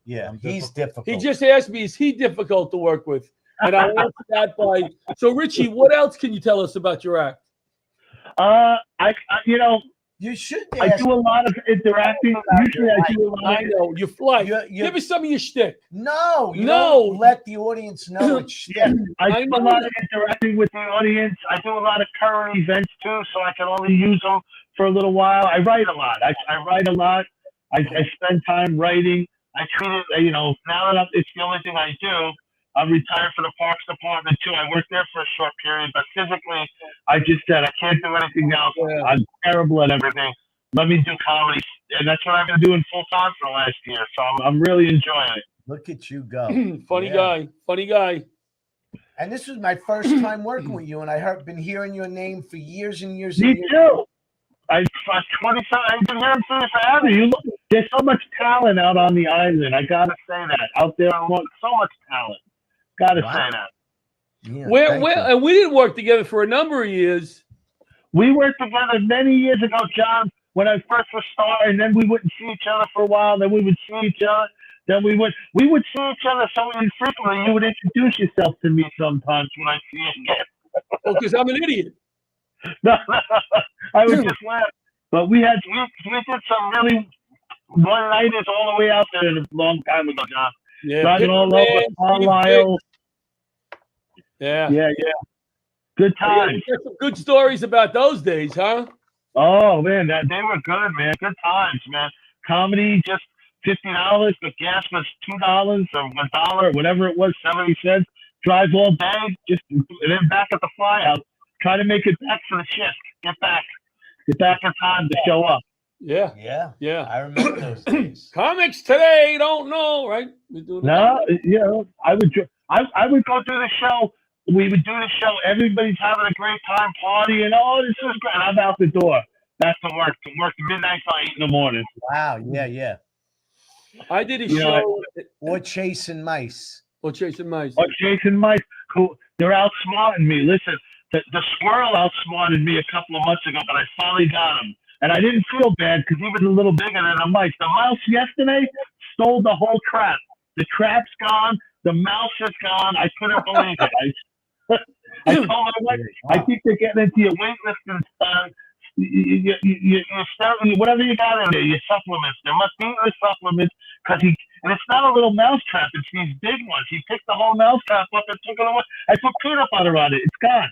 Yeah, he's difficult. He just asked me, is he difficult to work with? And I answered that by. So, Richie, what else can you tell us about your act? You know, you should. I do a lot of interacting. Usually, I do a lot. I know you fly. Give us some of your shtick. No, don't let the audience know it's shtick. I do a lot of interacting with the audience. I do a lot of current events too, so I can only use them for a little while. I write a lot. I write a lot. I spend time writing. I treat it, you know, now that it's the only thing I do. I'm retired from the Parks Department too. I worked there for a short period, but physically, I just said I can't do anything else. Yeah. I'm terrible at everything. Let me do comedy, and that's what I've been doing full time for the last year. So I'm really enjoying it. Look at you go. Funny guy. And this was my first time working with you, and I've been hearing your name for years and years. Me and years. too. I've been hearing from you forever. There's so much talent out on the island. I gotta say that. Out there, I want so much talent. Gotta say that. Yeah, Where thank you. and we didn't work together for a number of years. We worked together many years ago, John, when I first was starting. Then we wouldn't see each other for a while. Then we would see each other. Then we would see each other so infrequently. You would introduce yourself to me sometimes when I see you again. Oh, because I'm an idiot. No, I would just laugh. But we did some really one-nighters all the way out there a long time ago, John. Yeah, Driving all over Carlisle. Yeah. Yeah. Good times. Yeah, some good stories about those days, huh? Oh man, they were good, man. Good times, man. Comedy just $50, but gas was $2 or $1, whatever it was, 70 cents. Drive all day, and then back at the flyhouse. Try to make it back for the shift. Get back in time to show up. Yeah. I remember those days. Comics today don't know, right? No, I would go through the show. We would do the show. Everybody's having a great time partying. Oh, this is great. I'm out the door. Back to work. To midnight till 8 in the morning. Wow. Yeah. I did a show. Or chasing mice. Or chasing mice. Who they're outsmarting me. Listen, the squirrel outsmarted me a couple of months ago, but I finally got him. And I didn't feel bad because he was a little bigger than a mice. The mouse yesterday stole the whole trap. The trap's gone. The mouse is gone. I couldn't believe it. I told my wife, I think they're getting into your weightlifting stuff. You start whatever you got in there, your supplements. There must be your supplements and it's not a little mouse trap. It's these big ones. He picked the whole mouse trap up and took it away. I put peanut butter on it. It's gone.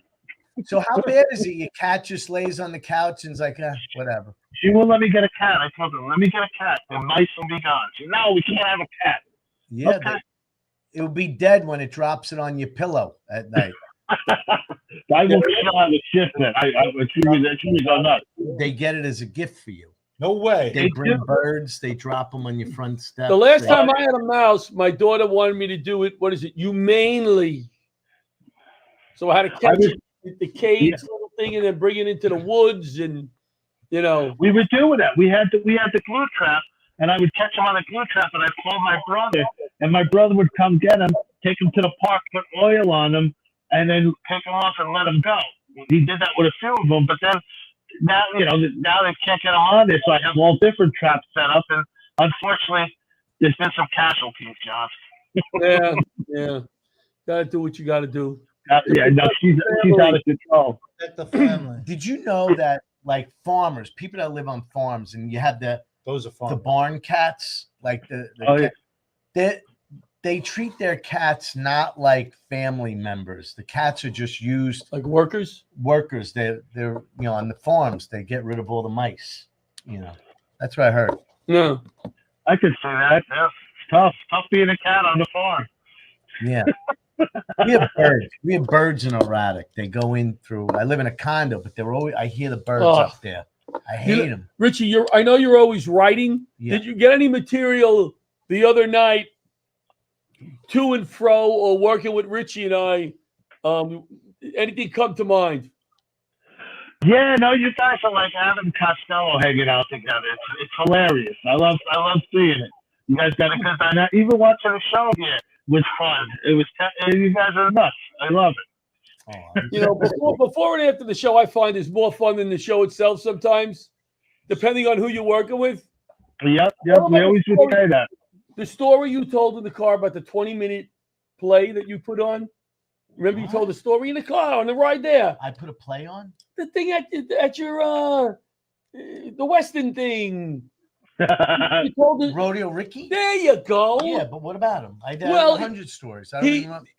So how bad is it? Your cat just lays on the couch and's like, whatever. She won't let me get a cat. I told her, let me get a cat. The mice will be gone. She said, no, we can't have a cat. Yeah, okay. It'll be dead when it drops it on your pillow at night. I will kill on the shift then. She was on nuts. They get it as a gift for you. No way. They bring birds. They drop them on your front step. The last time I had a mouse, my daughter wanted me to do it. What is it? Humanely. So I had to catch it with the cage little thing and then bring it into the woods, and we were doing that. We had the glue trap, and I would catch him on the glue trap, and I'd call my brother, and my brother would come get him, take him to the park, put oil on him, and then take him off and let him go. He did that with a few of them, but then now they can't get him on there, so I have all different traps set up, and unfortunately, there's been some casualties, John. Yeah. Gotta do what you gotta do. She's out of control. Protect the family. Did you know that, like, farmers, people that live on farms, and you have the barn cats, like they treat their cats not like family members. The cats are just used like workers. They're on the farms. They get rid of all the mice. That's what I heard. No, I could say that. Yeah. Tough being a cat on the farm. Yeah. We have birds. We have birds in Erratic. They go in through. I live in a condo, but they're always. I hear the birds up there. I hate them. Richie, I know you're always writing. Yeah. Did you get any material the other night, to and fro, or working with Richie and I? Anything come to mind? Yeah, no, you guys are like Adam Costello hanging out together. It's hilarious. I love seeing it. You guys got a good time. Even watching the show here was fun. It was. You guys are nuts. I love it. Before and after the show, I find is more fun than the show itself sometimes, depending on who you're working with. Yep. We always would say that. The story you told in the car about the 20-minute play that you put on. Remember, you told the story in the car on the ride there. I put a play on the thing at your the Weston thing. You told Rodeo Ricky. There you go. Yeah, but what about him? I did 100 stories.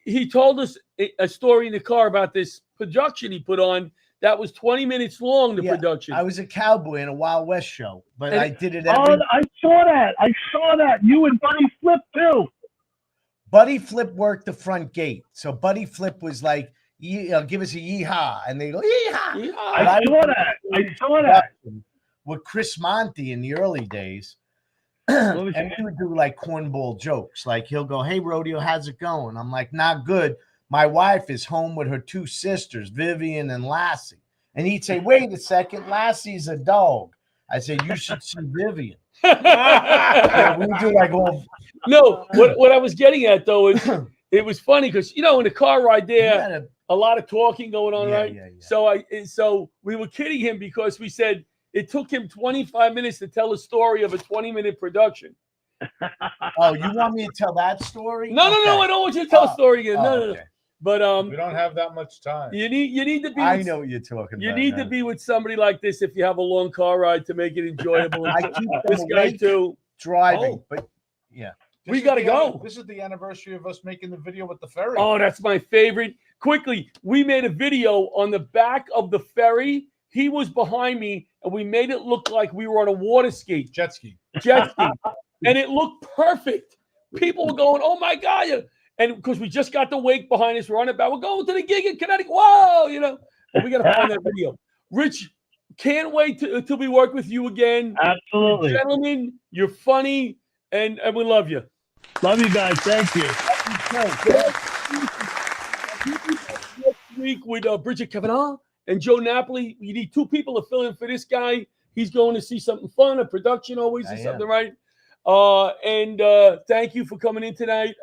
He told us a story in the car about this production he put on that was 20 minutes long. The production. I was a cowboy in a Wild West show, but I did it. I saw that. You and Buddy Flip too. Buddy Flip worked the front gate, so Buddy Flip was like, "Give us a yeehaw," and they go yeehaw. I saw that. With Chris Monty in the early days, and we would do like cornball jokes. Like he'll go, "Hey, Rodeo, how's it going?" I'm like, "Not good. My wife is home with her two sisters, Vivian and Lassie." And he'd say, "Wait a second, Lassie's a dog." I said, "You should see Vivian." We do like all. No, what I was getting at though is it was funny because in the car ride You there, gotta- a lot of talking going on, Yeah, right? yeah, yeah. So we were kidding him because we said it took him 25 minutes to tell a story of a 20-minute production. Oh, you want me to tell that story? No, I don't want you to tell a story again. No. okay. But We don't have that much time. you need to be. I know what you're talking You about. need to be with somebody like this if you have a long car ride to make it enjoyable. I keep them this guy awake too. driving, Oh. but yeah. We gotta go. This is the anniversary of us making the video with the ferry. Oh, that's my favorite. Quickly, we made a video on the back of the ferry. He was behind me, and we made it look like we were on a water ski. Jet ski. And it looked perfect. People were going, "Oh my God." And because we just got the wake behind us, we're on it back. We're going to the gig in Connecticut. Whoa, And we got to find that video. Rich, can't wait till we work with you again. Absolutely. Gentlemen, you're funny, and we love you. Love you guys. Thank you. Next week with Bridget Kavanaugh and Joe Napoli. You need 2 people to fill in for this guy. He's going to see something fun, a production always is something, right? And thank you for coming in tonight.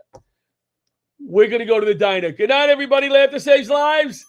We're going to go to the diner. Good night, everybody. Laughter saves lives.